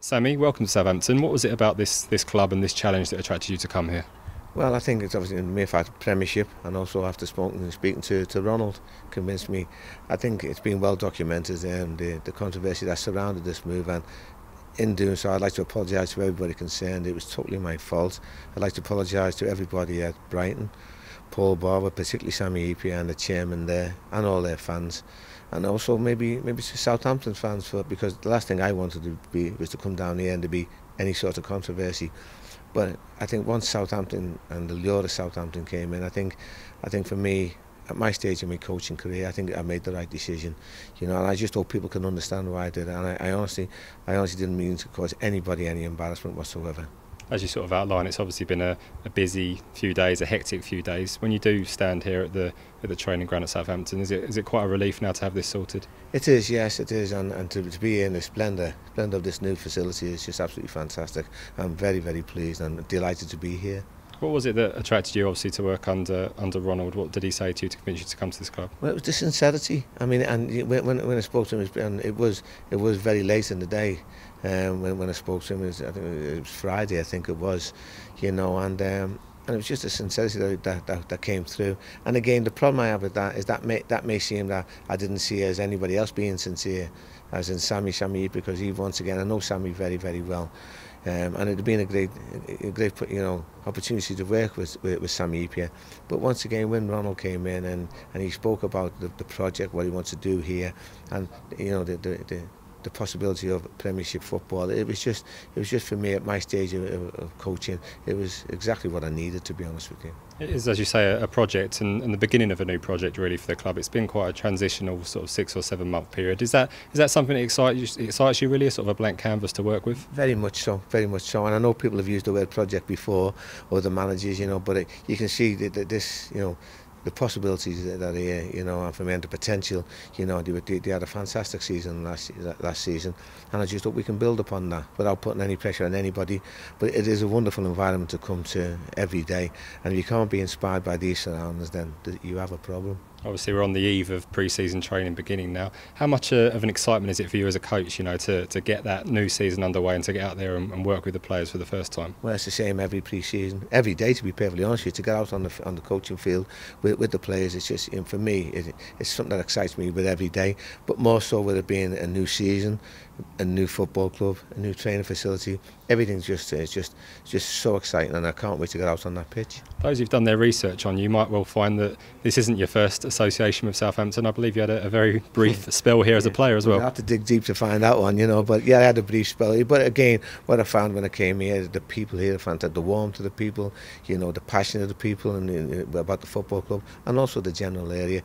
Sammy, welcome to Southampton. What was it about this club and this challenge that attracted you to come here? Well, I think it's obviously the mere fact of Premiership, and also after speaking to Ronald, convinced me. I think it's been well documented, the controversy that surrounded this move, and in doing so I'd like to apologise to everybody concerned. It was totally my fault. I'd like to apologise to everybody at Brighton, Paul Barber, particularly Sammy and the chairman there, and all their fans. And also maybe to Southampton fans, because the last thing I wanted to be was to come down here and to be any sort of controversy. But I think once Southampton and the lure of Southampton came in, I think for me, at my stage in my coaching career, I think I made the right decision. And I just hope people can understand why I did it. And I honestly didn't mean to cause anybody any embarrassment whatsoever. As you sort of outlined, it's obviously been a busy few days, a hectic few days. When you do stand here at the training ground at Southampton, is it quite a relief now to have this sorted? It is, yes, it is, and to be in the splendour of this new facility is just absolutely fantastic. I'm very, very pleased and delighted to be here. What was it that attracted you, obviously, to work under Ronald? What did he say to you to convince you to come to this club? Well, it was the sincerity. I mean, and when I spoke to him, and it was very late in the day. When I spoke to him, I think it was Friday, I think it was, and it was just the sincerity that came through. And again, the problem I have with that is that may seem that I didn't see as anybody else being sincere, as in Sammy, because once again I know Sammy very, very well. And it'd been a great opportunity to work with Sammy. But once again, when Ronald came in and he spoke about the project, what he wants to do here, and the possibility of Premiership football, it was just for me at my stage of coaching, it was exactly what I needed, to be honest with you. It is, as you say, a project and the beginning of a new project really for the club. It's been quite a transitional sort of 6 or 7 month period. Is that something that excites you really, a sort of a blank canvas to work with? Very much so, very much so. And I know people have used the word project before, or the managers, but you can see that this, the possibilities that are here, and for me, and the potential, they had a fantastic season last season, and I just hope we can build upon that without putting any pressure on anybody. But it is a wonderful environment to come to every day, and if you can't be inspired by these surroundings, then you have a problem. Obviously, we're on the eve of pre-season training beginning now. How much of an excitement is it for you as a coach, to get that new season underway and to get out there and work with the players for the first time? Well, it's the same every pre-season, every day, to be perfectly honest with you, to get out on the coaching field with the players. It's just, for me, it's something that excites me with every day, but more so with it being a new season, a new football club, a new training facility. Everything's just so exciting, and I can't wait to get out on that pitch. Those who've done their research on you might well find that this isn't your first association with Southampton. I believe you had a very brief spell here as a player as well. You have to dig deep to find that one, but yeah, I had a brief spell. But again, what I found when I came here, the people here, the warmth of the people, the passion of the people and about the football club, and also the general area.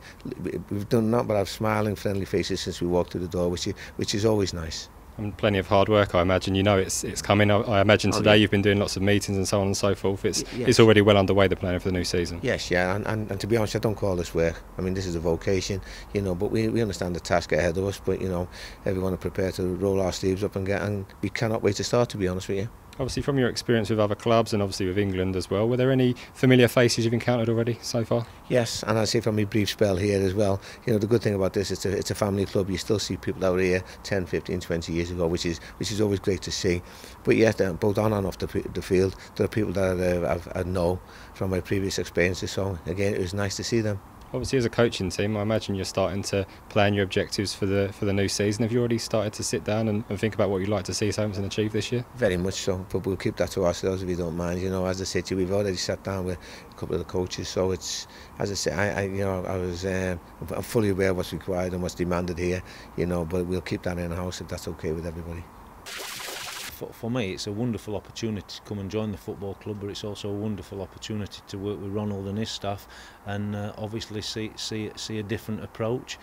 We've done nothing but have smiling, friendly faces since we walked through the door, which is always nice. And plenty of hard work, I imagine. It's coming. I imagine today you've been doing lots of meetings and so on and so forth. It's already well underway, the planning for the new season. Yes, yeah, and to be honest, I don't call this work. I mean, this is a vocation, but we understand the task ahead of us. But everyone are prepared to roll our sleeves up and we cannot wait to start, to be honest with you. Obviously, from your experience with other clubs and obviously with England as well, were there any familiar faces you've encountered already so far? Yes, and I say from my brief spell here as well, the good thing about this is it's a family club. You still see people out here 10, 15, 20 years ago, which is always great to see. But yes, both on and off the field, there are people that I know from my previous experiences. So again, it was nice to see them. Obviously, as a coaching team, I imagine you're starting to plan your objectives for the new season. Have you already started to sit down and think about what you'd like to see Southampton achieve this year? Very much so, but we'll keep that to ourselves if you don't mind. As I said to you, we've already sat down with a couple of the coaches, so it's, as I say, I'm fully aware of what's required and what's demanded here, but we'll keep that in-house if that's okay with everybody. For me, it's a wonderful opportunity to come and join the football club, but it's also a wonderful opportunity to work with Ronald and his staff and obviously see a different approach.